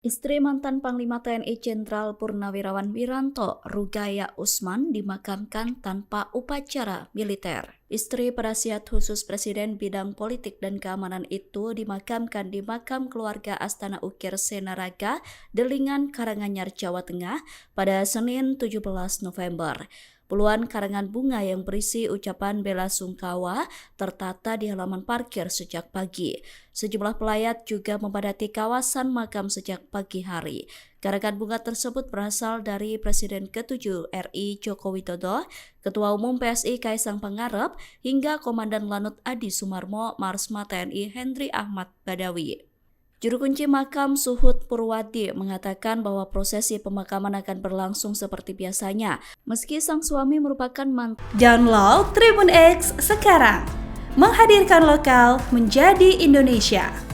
Istri mantan Panglima TNI Jenderal Purnawirawan Wiranto, Rugaya Usman, dimakamkan tanpa upacara militer. Istri penasihat khusus Presiden bidang politik dan keamanan itu dimakamkan di makam keluarga Astana Ukir Senaraga, Delingan, Karanganyar, Jawa Tengah pada Senin 17 November. Puluhan karangan bunga yang berisi ucapan bela sungkawa tertata di halaman parkir sejak pagi. Sejumlah pelayat juga memadati kawasan makam sejak pagi hari. Karangan bunga tersebut berasal dari Presiden ke-7 RI Joko Widodo, Ketua Umum PSI Kaisang Pangarep, hingga Komandan Lanut Adi Sumarmo, Marsma TNI Hendri Ahmad Badawi. Juru kunci makam Suhud Purwadi mengatakan bahwa prosesi pemakaman akan berlangsung seperti biasanya, meski sang suami merupakan mantan. Download Tribun X sekarang, menghadirkan lokal menjadi Indonesia.